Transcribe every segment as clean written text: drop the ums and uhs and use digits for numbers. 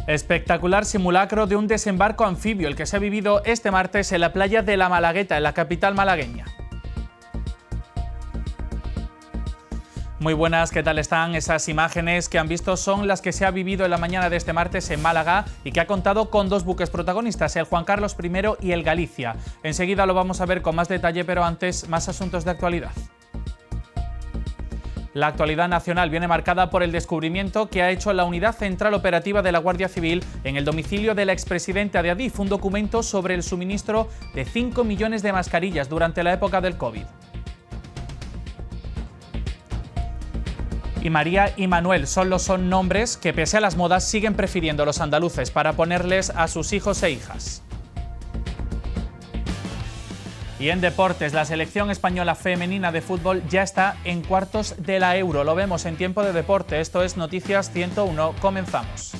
Espectacular simulacro de un desembarco anfibio, el que se ha vivido este martes en la playa de La Malagueta, en la capital malagueña. Muy buenas, ¿qué tal están? Esas imágenes que han visto son las que se ha vivido en la mañana de este martes en Málaga y que ha contado con dos buques protagonistas, el Juan Carlos I y el Galicia. Enseguida lo vamos a ver con más detalle, pero antes más asuntos de actualidad. La actualidad nacional viene marcada por el descubrimiento que ha hecho la Unidad Central Operativa de la Guardia Civil en el domicilio de la expresidenta de Adif, un documento sobre el suministro de 5 millones de mascarillas durante la época del COVID. Y María y Manuel son nombres que, pese a las modas, siguen prefiriendo los andaluces para ponerles a sus hijos e hijas. Y en deportes, la selección española femenina de fútbol ya está en cuartos de la Euro. Lo vemos en Tiempo de Deporte. Esto es Noticias 101. Comenzamos.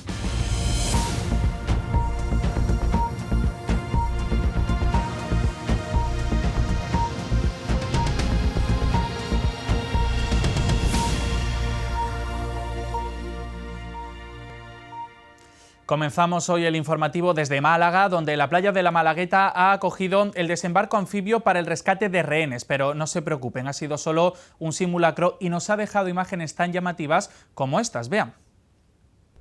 Comenzamos hoy el informativo desde Málaga, donde la playa de La Malagueta ha acogido el desembarco anfibio para el rescate de rehenes. Pero no se preocupen, ha sido solo un simulacro y nos ha dejado imágenes tan llamativas como estas. Vean.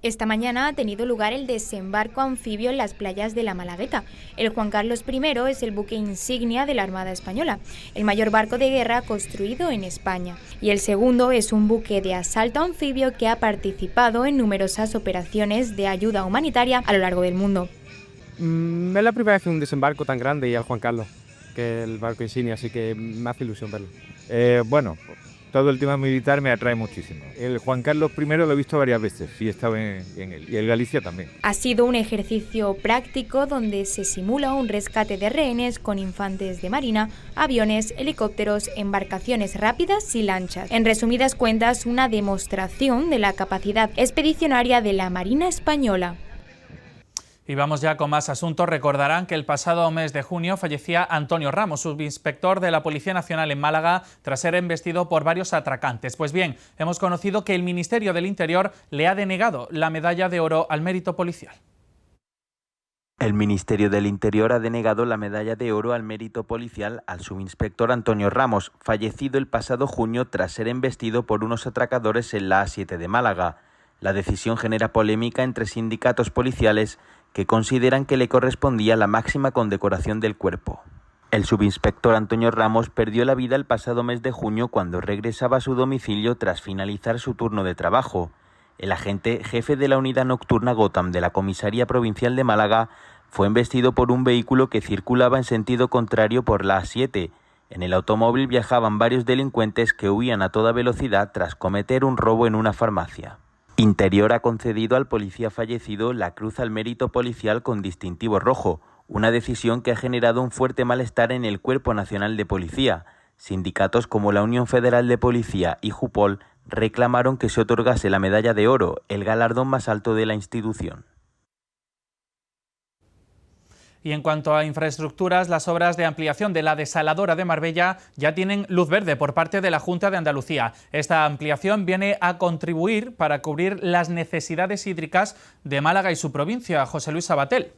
Esta mañana ha tenido lugar el desembarco anfibio en las playas de La Malagueta. El Juan Carlos I es el buque insignia de la Armada Española, el mayor barco de guerra construido en España. Y el segundo es un buque de asalto anfibio que ha participado en numerosas operaciones de ayuda humanitaria a lo largo del mundo. Es la primera vez que un desembarco tan grande y al Juan Carlos, que es el barco insignia, así que me hace ilusión verlo. Todo el tema militar me atrae muchísimo. El Juan Carlos I lo he visto varias veces y he estado en él. Y el Galicia también. Ha sido un ejercicio práctico donde se simula un rescate de rehenes con infantes de marina, aviones, helicópteros, embarcaciones rápidas y lanchas. En resumidas cuentas, una demostración de la capacidad expedicionaria de la Marina Española. Y vamos ya con más asuntos. Recordarán que el pasado mes de junio fallecía Antonio Ramos, subinspector de la Policía Nacional en Málaga, tras ser embestido por varios atracantes. Pues bien, hemos conocido que el Ministerio del Interior le ha denegado la medalla de oro al mérito policial. El Ministerio del Interior ha denegado la medalla de oro al mérito policial al subinspector Antonio Ramos, fallecido el pasado junio tras ser embestido por unos atracadores en la A7 de Málaga. La decisión genera polémica entre sindicatos policiales que consideran que le correspondía la máxima condecoración del cuerpo. El subinspector Antonio Ramos perdió la vida el pasado mes de junio cuando regresaba a su domicilio tras finalizar su turno de trabajo. El agente jefe de la unidad nocturna Gotham de la Comisaría Provincial de Málaga fue embestido por un vehículo que circulaba en sentido contrario por la A7. En el automóvil viajaban varios delincuentes que huían a toda velocidad tras cometer un robo en una farmacia. Interior ha concedido al policía fallecido la Cruz al Mérito Policial con distintivo rojo, una decisión que ha generado un fuerte malestar en el Cuerpo Nacional de Policía. Sindicatos como la Unión Federal de Policía y Jupol reclamaron que se otorgase la medalla de oro, el galardón más alto de la institución. Y en cuanto a infraestructuras, las obras de ampliación de la desaladora de Marbella ya tienen luz verde por parte de la Junta de Andalucía. Esta ampliación viene a contribuir para cubrir las necesidades hídricas de Málaga y su provincia. José Luis Sabatel.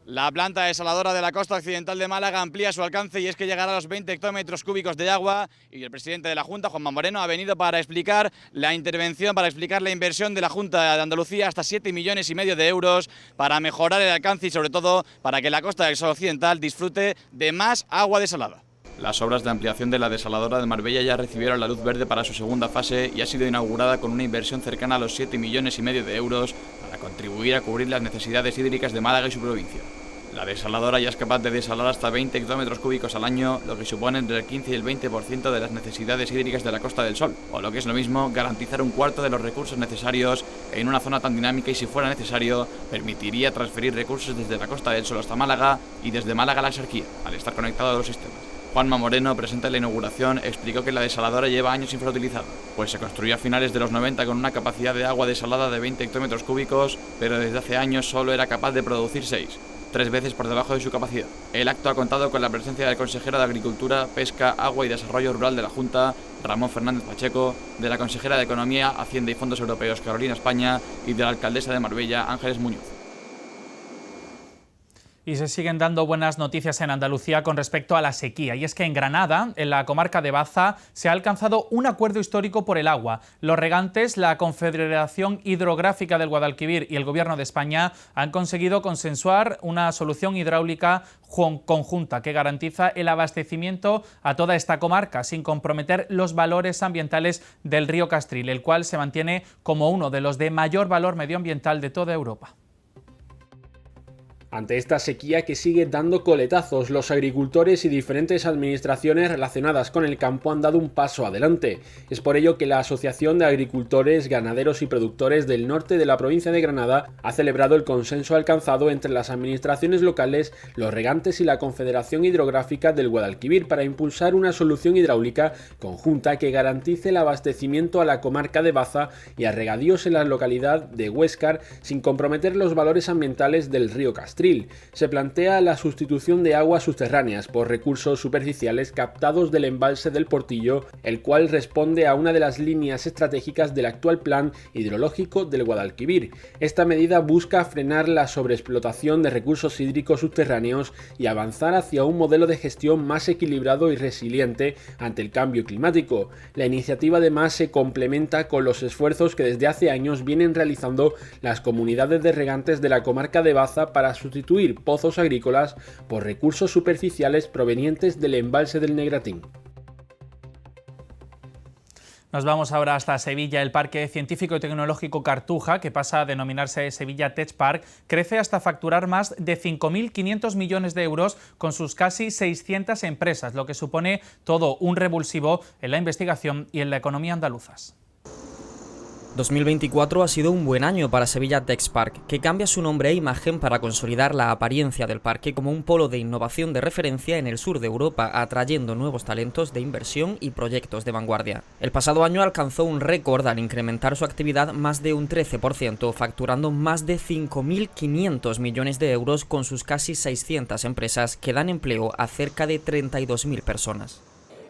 La planta desaladora de la costa occidental de Málaga amplía su alcance y es que llegará a los 20 hectómetros cúbicos de agua, y el presidente de la Junta, Juanma Moreno, ha venido para explicar la intervención, para explicar la inversión de la Junta de Andalucía, hasta 7,5 millones de euros, para mejorar el alcance y sobre todo para que la costa del Sol occidental disfrute de más agua desalada. Las obras de ampliación de la desaladora de Marbella ya recibieron la luz verde para su segunda fase y ha sido inaugurada con una inversión cercana a los 7,5 millones de euros para contribuir a cubrir las necesidades hídricas de Málaga y su provincia. La desaladora ya es capaz de desalar hasta 20 hectómetros cúbicos al año, lo que supone entre el 15 y el 20% de las necesidades hídricas de la Costa del Sol, o lo que es lo mismo, garantizar un cuarto de los recursos necesarios en una zona tan dinámica y, si fuera necesario, permitiría transferir recursos desde la Costa del Sol hasta Málaga y desde Málaga a la Axarquía, al estar conectado a los sistemas. Juanma Moreno, presente en la inauguración, explicó que la desaladora lleva años infrautilizada, pues se construyó a finales de los 90 con una capacidad de agua desalada de 20 hectómetros cúbicos, pero desde hace años solo era capaz de producir 6. 3 veces por debajo de su capacidad. El acto ha contado con la presencia del consejero de Agricultura, Pesca, Agua y Desarrollo Rural de la Junta, Ramón Fernández Pacheco, de la consejera de Economía, Hacienda y Fondos Europeos, Carolina España, y de la alcaldesa de Marbella, Ángeles Muñoz. Y se siguen dando buenas noticias en Andalucía con respecto a la sequía. Y es que en Granada, en la comarca de Baza, se ha alcanzado un acuerdo histórico por el agua. Los regantes, la Confederación Hidrográfica del Guadalquivir y el Gobierno de España han conseguido consensuar una solución hidráulica conjunta que garantiza el abastecimiento a toda esta comarca sin comprometer los valores ambientales del río Castril, el cual se mantiene como uno de los de mayor valor medioambiental de toda Europa. Ante esta sequía que sigue dando coletazos, los agricultores y diferentes administraciones relacionadas con el campo han dado un paso adelante. Es por ello que la Asociación de Agricultores, Ganaderos y Productores del norte de la provincia de Granada ha celebrado el consenso alcanzado entre las administraciones locales, los regantes y la Confederación Hidrográfica del Guadalquivir para impulsar una solución hidráulica conjunta que garantice el abastecimiento a la comarca de Baza y a regadíos en la localidad de Huéscar sin comprometer los valores ambientales del río Castril. Se plantea la sustitución de aguas subterráneas por recursos superficiales captados del embalse del Portillo, el cual responde a una de las líneas estratégicas del actual plan hidrológico del Guadalquivir. Esta medida busca frenar la sobreexplotación de recursos hídricos subterráneos y avanzar hacia un modelo de gestión más equilibrado y resiliente ante el cambio climático. La iniciativa además se complementa con los esfuerzos que desde hace años vienen realizando las comunidades de regantes de la comarca de Baza para sustituir pozos agrícolas por recursos superficiales provenientes del embalse del Negratín. Nos vamos ahora hasta Sevilla. El Parque Científico y Tecnológico Cartuja, que pasa a denominarse Sevilla Tech Park, crece hasta facturar más de 5.500 millones de euros con sus casi 600 empresas, lo que supone todo un revulsivo en la investigación y en la economía andaluzas. 2024 ha sido un buen año para Sevilla Tech Park, que cambia su nombre e imagen para consolidar la apariencia del parque como un polo de innovación de referencia en el sur de Europa, atrayendo nuevos talentos de inversión y proyectos de vanguardia. El pasado año alcanzó un récord al incrementar su actividad más de un 13%, facturando más de 5.500 millones de euros con sus casi 600 empresas que dan empleo a cerca de 32.000 personas.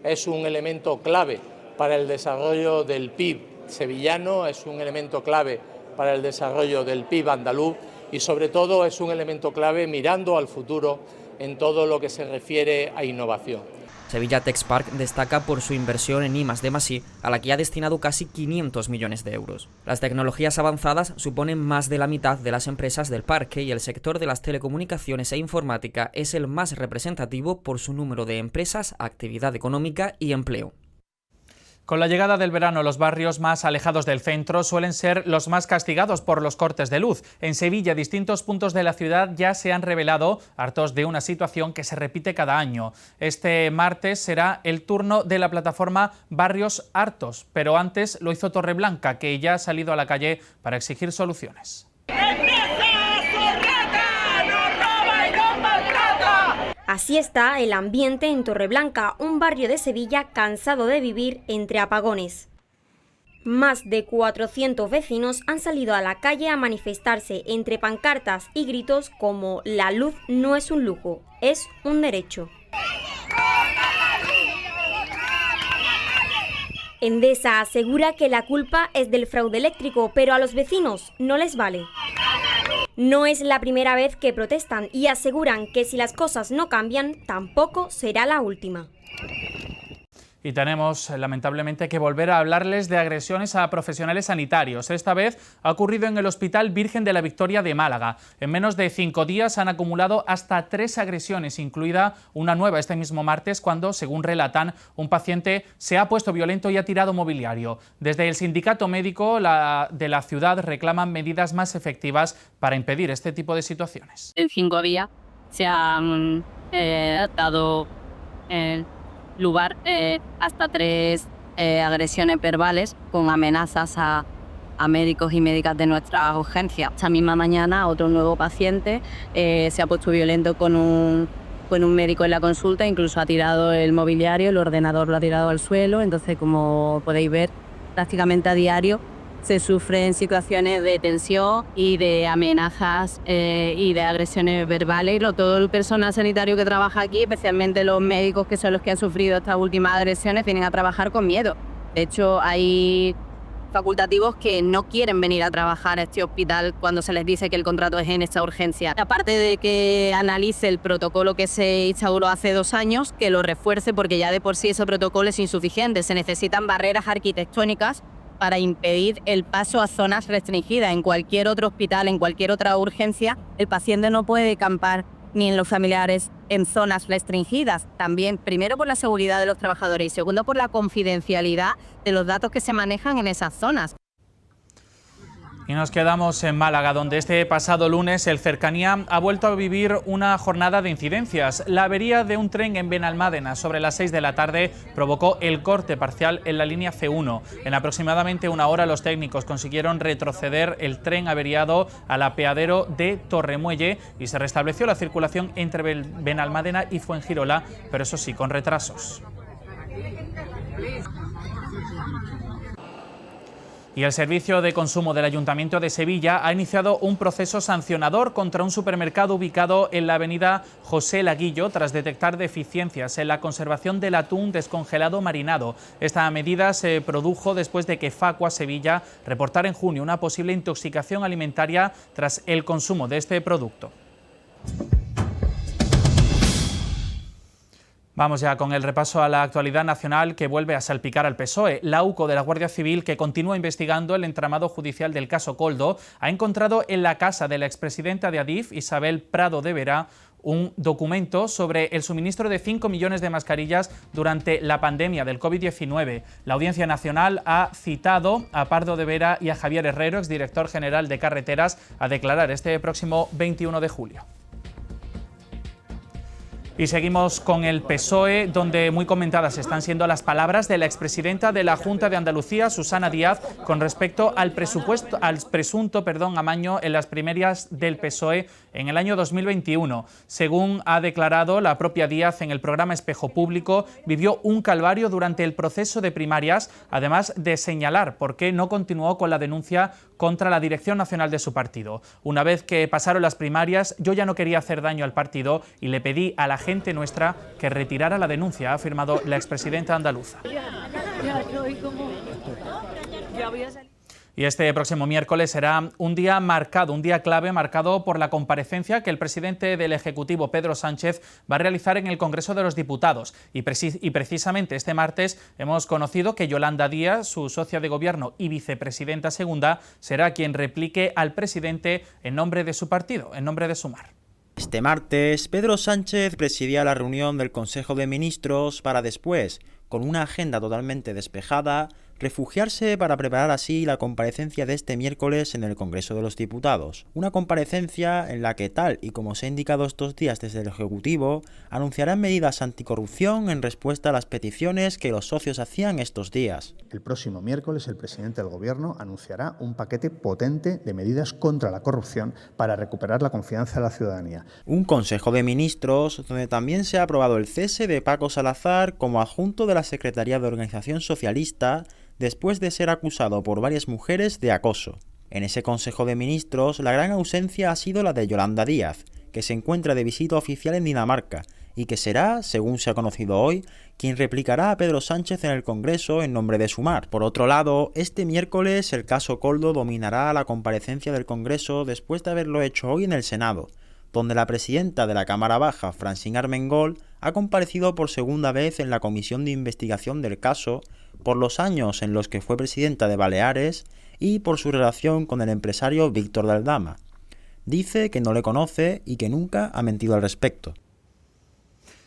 Es un elemento clave para el desarrollo del PIB sevillano, es un elemento clave para el desarrollo del PIB andaluz y sobre todo es un elemento clave mirando al futuro en todo lo que se refiere a innovación. Sevilla Tech Park destaca por su inversión en I+D+I, a la que ha destinado casi 500 millones de euros. Las tecnologías avanzadas suponen más de la mitad de las empresas del parque y el sector de las telecomunicaciones e informática es el más representativo por su número de empresas, actividad económica y empleo. Con la llegada del verano, los barrios más alejados del centro suelen ser los más castigados por los cortes de luz. En Sevilla, distintos puntos de la ciudad ya se han revelado hartos de una situación que se repite cada año. Este martes será el turno de la plataforma Barrios Hartos, pero antes lo hizo Torreblanca, que ya ha salido a la calle para exigir soluciones. Así está el ambiente en Torreblanca, un barrio de Sevilla cansado de vivir entre apagones. Más de 400 vecinos han salido a la calle a manifestarse entre pancartas y gritos como «La luz no es un lujo, es un derecho». Endesa asegura que la culpa es del fraude eléctrico, pero a los vecinos no les vale. No es la primera vez que protestan y aseguran que si las cosas no cambian, tampoco será la última. Y tenemos, lamentablemente, que volver a hablarles de agresiones a profesionales sanitarios. Esta vez ha ocurrido en el Hospital Virgen de la Victoria de Málaga. En menos de 5 días han acumulado hasta 3 agresiones, incluida una nueva este mismo martes, cuando, según relatan, un paciente se ha puesto violento y ha tirado mobiliario. Desde el sindicato médico de la ciudad reclaman medidas más efectivas para impedir este tipo de situaciones. En 5 días se han dado lugar hasta 3 agresiones verbales con amenazas a médicos y médicas de nuestra urgencia. Esta misma mañana otro nuevo paciente se ha puesto violento con un médico en la consulta, incluso ha tirado el mobiliario, el ordenador lo ha tirado al suelo. Entonces, como podéis ver, prácticamente a diario se sufren situaciones de tensión y de amenazas y de agresiones verbales. Todo el personal sanitario que trabaja aquí, especialmente los médicos que son los que han sufrido estas últimas agresiones, vienen a trabajar con miedo. De hecho, hay facultativos que no quieren venir a trabajar a este hospital cuando se les dice que el contrato es en esta urgencia. Aparte de que analice el protocolo que se instauró hace 2 años, que lo refuerce, porque ya de por sí ese protocolo es insuficiente. Se necesitan barreras arquitectónicas para impedir el paso a zonas restringidas. En cualquier otro hospital, en cualquier otra urgencia, el paciente no puede acampar ni en los familiares en zonas restringidas. También, primero, por la seguridad de los trabajadores y segundo, por la confidencialidad de los datos que se manejan en esas zonas. Y nos quedamos en Málaga, donde este pasado lunes el Cercanía ha vuelto a vivir una jornada de incidencias. La avería de un tren en Benalmádena sobre las 6 de la tarde provocó el corte parcial en la línea C1. En aproximadamente 1 hora los técnicos consiguieron retroceder el tren averiado al apeadero de Torremuelle y se restableció la circulación entre Benalmádena y Fuengirola, pero eso sí, con retrasos. Y el Servicio de Consumo del Ayuntamiento de Sevilla ha iniciado un proceso sancionador contra un supermercado ubicado en la avenida José Laguillo tras detectar deficiencias en la conservación del atún descongelado marinado. Esta medida se produjo después de que Facua Sevilla reportara en junio una posible intoxicación alimentaria tras el consumo de este producto. Vamos ya con el repaso a la actualidad nacional que vuelve a salpicar al PSOE. La UCO de la Guardia Civil, que continúa investigando el entramado judicial del caso Koldo, ha encontrado en la casa de la expresidenta de Adif, Isabel Prado de Vera, un documento sobre el suministro de 5 millones de mascarillas durante la pandemia del COVID-19. La Audiencia Nacional ha citado a Pardo de Vera y a Javier Herrero, exdirector general de Carreteras, a declarar este próximo 21 de julio. Y seguimos con el PSOE, donde muy comentadas están siendo las palabras de la expresidenta de la Junta de Andalucía, Susana Díaz, con respecto al presunto amaño en las primarias del PSOE en el año 2021. Según ha declarado la propia Díaz en el programa Espejo Público, vivió un calvario durante el proceso de primarias, además de señalar por qué no continuó con la denuncia contra la dirección nacional de su partido. Una vez que pasaron las primarias, yo ya no quería hacer daño al partido y le pedí a la gente nuestra que retirara la denuncia, ha afirmado la expresidenta andaluza. Y este próximo miércoles será un día clave marcado por la comparecencia que el presidente del Ejecutivo, Pedro Sánchez, va a realizar en el Congreso de los Diputados. Y precisamente este martes hemos conocido que Yolanda Díaz, su socia de gobierno y vicepresidenta segunda, será quien replique al presidente en nombre de su partido, en nombre de Sumar. Este martes, Pedro Sánchez presidía la reunión del Consejo de Ministros para después, con una agenda totalmente despejada, refugiarse para preparar así la comparecencia de este miércoles en el Congreso de los Diputados. Una comparecencia en la que, tal y como se ha indicado estos días desde el Ejecutivo, anunciarán medidas anticorrupción en respuesta a las peticiones que los socios hacían estos días. El próximo miércoles el presidente del Gobierno anunciará un paquete potente de medidas contra la corrupción para recuperar la confianza de la ciudadanía. Un Consejo de Ministros donde también se ha aprobado el cese de Paco Salazar como adjunto de la Secretaría de Organización Socialista, después de ser acusado por varias mujeres de acoso. En ese Consejo de Ministros, la gran ausencia ha sido la de Yolanda Díaz, que se encuentra de visita oficial en Dinamarca y que será, según se ha conocido hoy, quien replicará a Pedro Sánchez en el Congreso en nombre de Sumar. Por otro lado, este miércoles el caso Koldo dominará la comparecencia del Congreso después de haberlo hecho hoy en el Senado, donde la presidenta de la Cámara Baja, Francine Armengol, ha comparecido por segunda vez en la comisión de investigación del caso por los años en los que fue presidenta de Baleares y por su relación con el empresario Víctor de Aldama. Dice que no le conoce y que nunca ha mentido al respecto.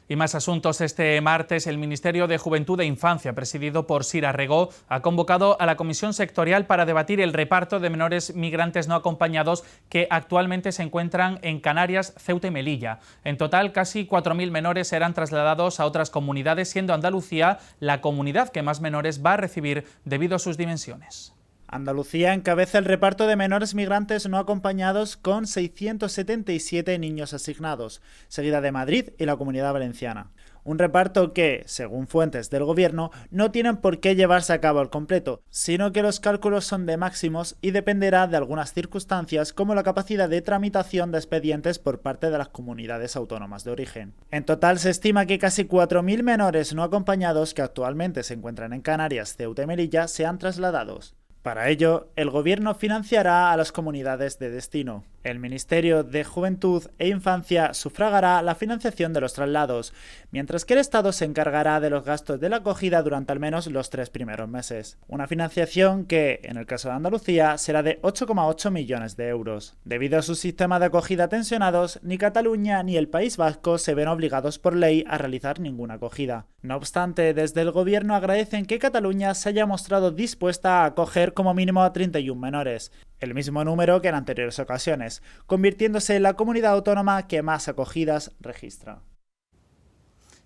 Y más asuntos. Este martes el Ministerio de Juventud e Infancia, presidido por Sira Regó, ha convocado a la Comisión Sectorial para debatir el reparto de menores migrantes no acompañados que actualmente se encuentran en Canarias, Ceuta y Melilla. En total, casi 4.000 menores serán trasladados a otras comunidades, siendo Andalucía la comunidad que más menores va a recibir debido a sus dimensiones. Andalucía encabeza el reparto de menores migrantes no acompañados con 677 niños asignados, seguida de Madrid y la Comunidad Valenciana. Un reparto que, según fuentes del gobierno, no tienen por qué llevarse a cabo al completo, sino que los cálculos son de máximos y dependerá de algunas circunstancias como la capacidad de tramitación de expedientes por parte de las comunidades autónomas de origen. En total se estima que casi 4.000 menores no acompañados que actualmente se encuentran en Canarias, Ceuta y Melilla sean trasladados. Para ello, el gobierno financiará a las comunidades de destino. El Ministerio de Juventud e Infancia sufragará la financiación de los traslados, mientras que el Estado se encargará de los gastos de la acogida durante al menos los 3 primeros meses. Una financiación que, en el caso de Andalucía, será de 8,8 millones de euros. Debido a sus sistemas de acogida tensionados, ni Cataluña ni el País Vasco se ven obligados por ley a realizar ninguna acogida. No obstante, desde el gobierno agradecen que Cataluña se haya mostrado dispuesta a acoger como mínimo a 31 menores, el mismo número que en anteriores ocasiones, convirtiéndose en la comunidad autónoma que más acogidas registra.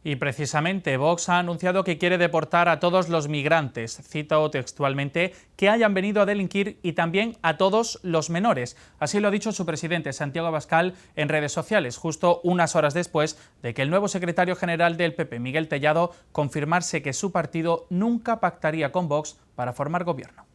Y precisamente Vox ha anunciado que quiere deportar a todos los migrantes, cito textualmente, que hayan venido a delinquir y también a todos los menores. Así lo ha dicho su presidente Santiago Abascal en redes sociales, justo unas horas después de que el nuevo secretario general del PP, Miguel Tellado, confirmase que su partido nunca pactaría con Vox para formar gobierno.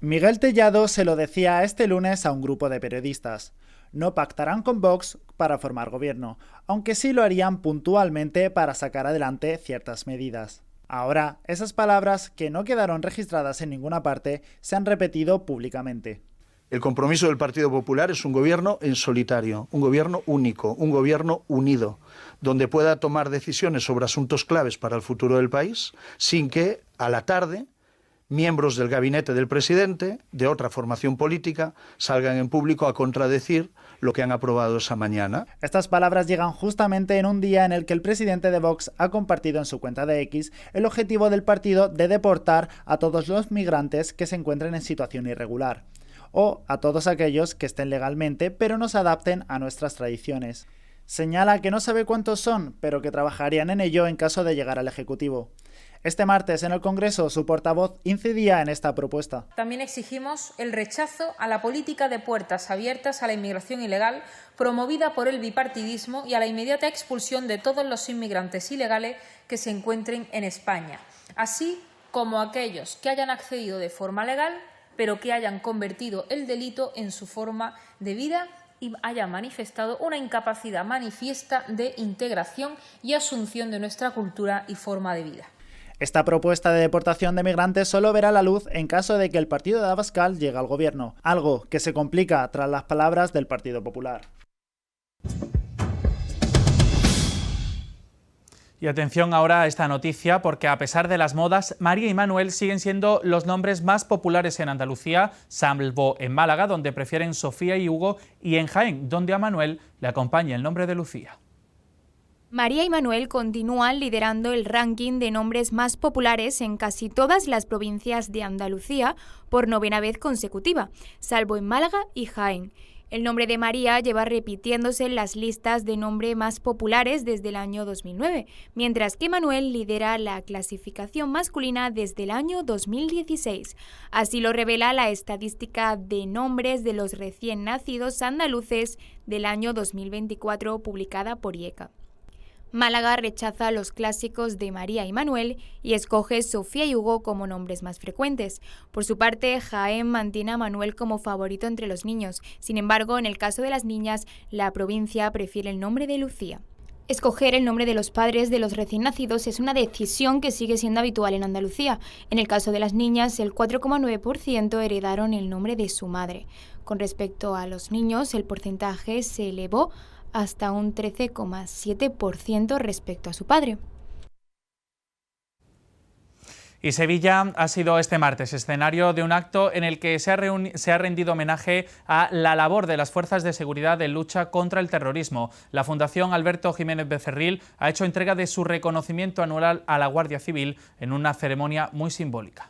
Miguel Tellado se lo decía este lunes a un grupo de periodistas. No pactarán con Vox para formar gobierno, aunque sí lo harían puntualmente para sacar adelante ciertas medidas. Ahora, esas palabras, que no quedaron registradas en ninguna parte, se han repetido públicamente. El compromiso del Partido Popular es un gobierno en solitario, un gobierno único, un gobierno unido, donde pueda tomar decisiones sobre asuntos claves para el futuro del país, sin que, a la tarde, miembros del gabinete del presidente, de otra formación política, salgan en público a contradecir lo que han aprobado esa mañana. Estas palabras llegan justamente en un día en el que el presidente de Vox ha compartido en su cuenta de X el objetivo del partido de deportar a todos los migrantes que se encuentren en situación irregular, o a todos aquellos que estén legalmente pero no se adapten a nuestras tradiciones. Señala que no sabe cuántos son, pero que trabajarían en ello en caso de llegar al Ejecutivo. Este martes en el Congreso su portavoz incidía en esta propuesta. También exigimos el rechazo a la política de puertas abiertas a la inmigración ilegal promovida por el bipartidismo y a la inmediata expulsión de todos los inmigrantes ilegales que se encuentren en España, así como aquellos que hayan accedido de forma legal pero que hayan convertido el delito en su forma de vida y hayan manifestado una incapacidad manifiesta de integración y asunción de nuestra cultura y forma de vida. Esta propuesta de deportación de migrantes solo verá la luz en caso de que el partido de Abascal llegue al gobierno, algo que se complica tras las palabras del Partido Popular. Y atención ahora a esta noticia, porque a pesar de las modas, María y Manuel siguen siendo los nombres más populares en Andalucía, salvo en Málaga, donde prefieren Sofía y Hugo, y en Jaén, donde a Manuel le acompaña el nombre de Lucía. María y Manuel continúan liderando el ranking de nombres más populares en casi todas las provincias de Andalucía por 9ª vez consecutiva, salvo en Málaga y Jaén. El nombre de María lleva repitiéndose en las listas de nombre más populares desde el año 2009, mientras que Manuel lidera la clasificación masculina desde el año 2016. Así lo revela la estadística de nombres de los recién nacidos andaluces del año 2024 publicada por IECA. Málaga rechaza los clásicos de María y Manuel y escoge Sofía y Hugo como nombres más frecuentes. Por su parte, Jaén mantiene a Manuel como favorito entre los niños. Sin embargo, en el caso de las niñas, la provincia prefiere el nombre de Lucía. Escoger el nombre de los padres de los recién nacidos es una decisión que sigue siendo habitual en Andalucía. En el caso de las niñas, el 4,9% heredaron el nombre de su madre. Con respecto a los niños, el porcentaje se elevó hasta un 13,7% respecto a su padre. Y Sevilla ha sido este martes escenario de un acto en el que se ha rendido homenaje a la labor de las fuerzas de seguridad en lucha contra el terrorismo. La Fundación Alberto Jiménez Becerril ha hecho entrega de su reconocimiento anual a la Guardia Civil en una ceremonia muy simbólica.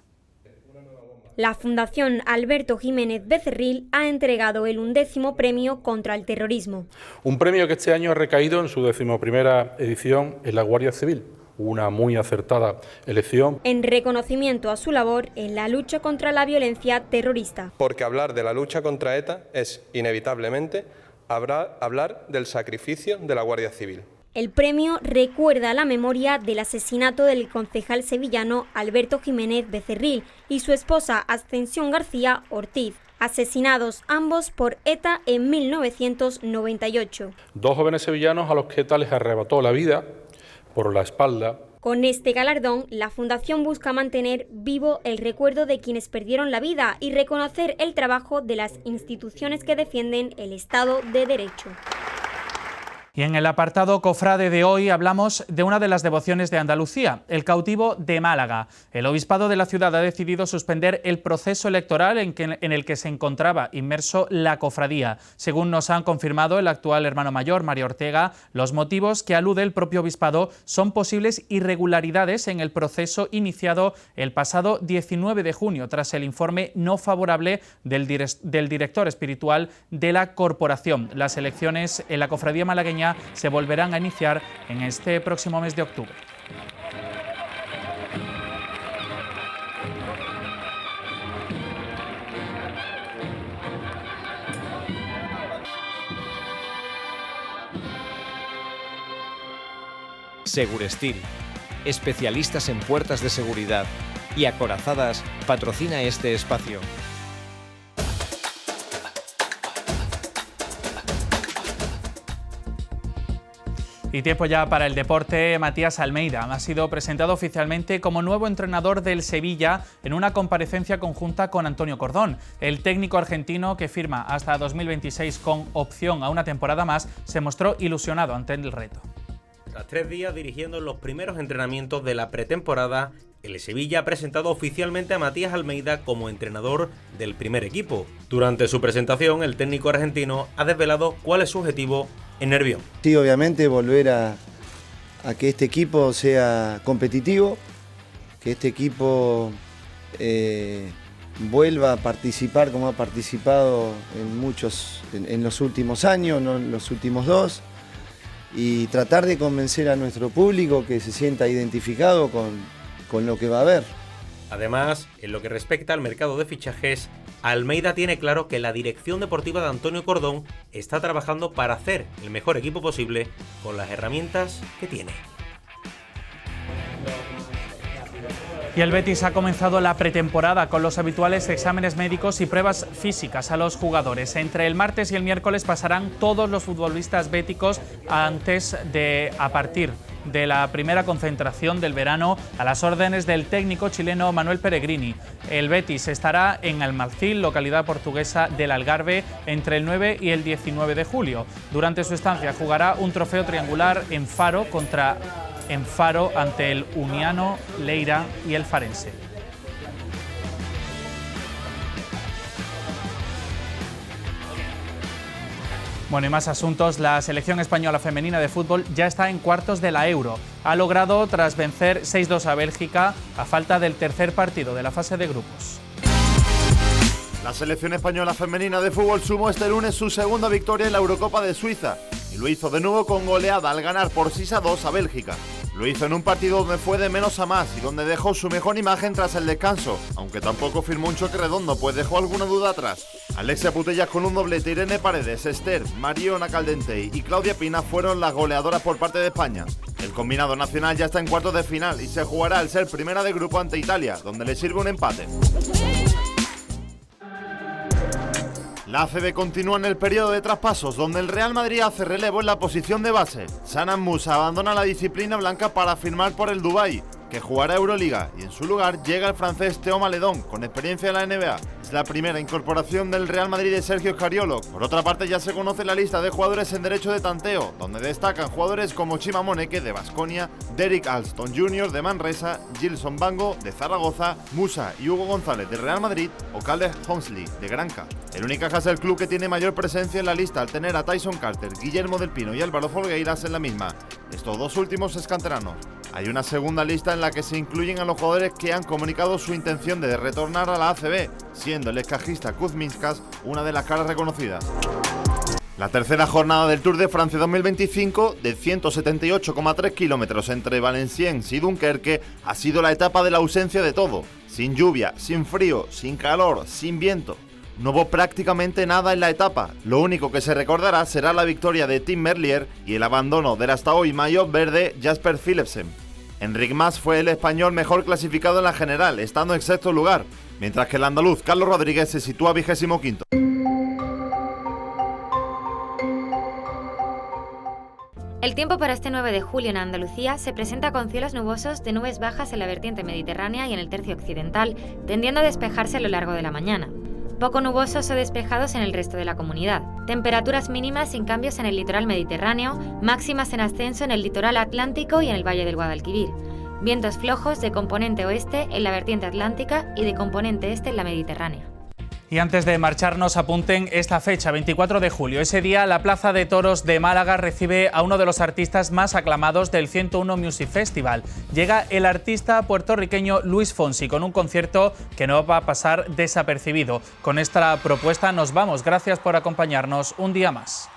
La Fundación Alberto Jiménez Becerril ha entregado el 11º premio contra el terrorismo. Un premio que este año ha recaído en su 11ª edición en la Guardia Civil, una muy acertada elección. En reconocimiento a su labor en la lucha contra la violencia terrorista. Porque hablar de la lucha contra ETA es, inevitablemente, hablar del sacrificio de la Guardia Civil. El premio recuerda la memoria del asesinato del concejal sevillano Alberto Jiménez Becerril y su esposa Ascensión García Ortiz, asesinados ambos por ETA en 1998. Dos jóvenes sevillanos a los que ETA les arrebató la vida por la espalda. Con este galardón, la Fundación busca mantener vivo el recuerdo de quienes perdieron la vida y reconocer el trabajo de las instituciones que defienden el Estado de Derecho. Y en el apartado cofrade de hoy hablamos de una de las devociones de Andalucía, el cautivo de Málaga. El obispado de la ciudad ha decidido suspender el proceso electoral en el que se encontraba inmerso la cofradía. Según nos han confirmado el actual hermano mayor, Mario Ortega, los motivos que alude el propio obispado son posibles irregularidades en el proceso iniciado el pasado 19 de junio, tras el informe no favorable del director espiritual de la corporación. Las elecciones en la cofradía malagueña se volverán a iniciar en este próximo mes de octubre. Segurestil, especialistas en puertas de seguridad y Acorazadas patrocina este espacio. Y tiempo ya para el deporte. Matías Almeida ha sido presentado oficialmente como nuevo entrenador del Sevilla en una comparecencia conjunta con Antonio Cordón. El técnico argentino, que firma hasta 2026 con opción a una temporada más, se mostró ilusionado ante el reto. Tras 3 días dirigiendo los primeros entrenamientos de la pretemporada, el Sevilla ha presentado oficialmente a Matías Almeida como entrenador del primer equipo. Durante su presentación, el técnico argentino ha desvelado cuál es su objetivo en Nervión. Sí, obviamente volver a que este equipo sea competitivo, que este equipo vuelva a participar como ha participado en los últimos años, no en los últimos 2, y tratar de convencer a nuestro público que se sienta identificado con lo que va a haber. Además, en lo que respecta al mercado de fichajes, Almeida tiene claro que la dirección deportiva de Antonio Cordón está trabajando para hacer el mejor equipo posible con las herramientas que tiene. Y el Betis ha comenzado la pretemporada con los habituales exámenes médicos y pruebas físicas a los jugadores. Entre el martes y el miércoles pasarán todos los futbolistas béticos a partir de la primera concentración del verano a las órdenes del técnico chileno Manuel Pellegrini. El Betis estará en Almarcil, localidad portuguesa del Algarve, entre el 9 y el 19 de julio. Durante su estancia jugará un trofeo triangular en Faro ante el Uniano, Leira y el Farense. Bueno, y más asuntos. La selección española femenina de fútbol ya está en cuartos de la Euro. Ha logrado, tras vencer 6-2 a Bélgica, a falta del tercer partido de la fase de grupos. La selección española femenina de fútbol sumó este lunes su segunda victoria en la Eurocopa de Suiza y lo hizo de nuevo con goleada al ganar por 6-2 a Bélgica. Lo hizo en un partido donde fue de menos a más y donde dejó su mejor imagen tras el descanso, aunque tampoco firmó un choque redondo, pues dejó alguna duda atrás. Alexia Putellas con un doblete, Irene Paredes, Esther, Mariona Caldentey y Claudia Pina fueron las goleadoras por parte de España. El combinado nacional ya está en cuartos de final y se jugará al ser primera de grupo ante Italia, donde le sirve un empate. La ACB continúa en el periodo de traspasos, donde el Real Madrid hace relevo en la posición de base. Sanan Musa abandona la disciplina blanca para firmar por el Dubái, que jugará Euroliga, y en su lugar llega el francés Théo Maledon, con experiencia en la NBA. Es la primera incorporación del Real Madrid de Sergio Scariolo. Por otra parte, ya se conoce la lista de jugadores en derecho de tanteo, donde destacan jugadores como Chima Moneke de Baskonia, Derek Alston Jr. de Manresa, Gilson Bango de Zaragoza, Musa y Hugo González de Real Madrid o Caleb Honsley de Granca. El única casa del club que tiene mayor presencia en la lista al tener a Tyson Carter, Guillermo del Pino y Álvaro Folgueiras en la misma. Estos dos últimos es canteranos. Hay una segunda lista en la que se incluyen a los jugadores que han comunicado su intención de retornar a la ACB, siendo el excajista Kuzminskas una de las caras reconocidas. La tercera jornada del Tour de Francia 2025, de 178,3 kilómetros entre Valenciennes y Dunkerque, ha sido la etapa de la ausencia de todo. Sin lluvia, sin frío, sin calor, sin viento. no hubo prácticamente nada en la etapa. Lo único que se recordará será la victoria de Tim Merlier y el abandono del hasta hoy maillot verde Jasper Philipsen. Enric Mas fue el español mejor clasificado en la general, estando en sexto lugar, mientras que el andaluz Carlos Rodríguez se sitúa 25º. El tiempo para este 9 de julio en Andalucía se presenta con cielos nubosos de nubes bajas en la vertiente mediterránea y en el tercio occidental, tendiendo a despejarse a lo largo de la mañana. Poco nubosos o despejados en el resto de la comunidad. Temperaturas mínimas sin cambios en el litoral mediterráneo, máximas en ascenso en el litoral atlántico y en el valle del Guadalquivir. Vientos flojos de componente oeste en la vertiente atlántica y de componente este en la mediterránea. Y antes de marcharnos, apunten esta fecha, 24 de julio. Ese día, la Plaza de Toros de Málaga recibe a uno de los artistas más aclamados del 101 Music Festival. Llega el artista puertorriqueño Luis Fonsi con un concierto que no va a pasar desapercibido. Con esta propuesta nos vamos. Gracias por acompañarnos un día más.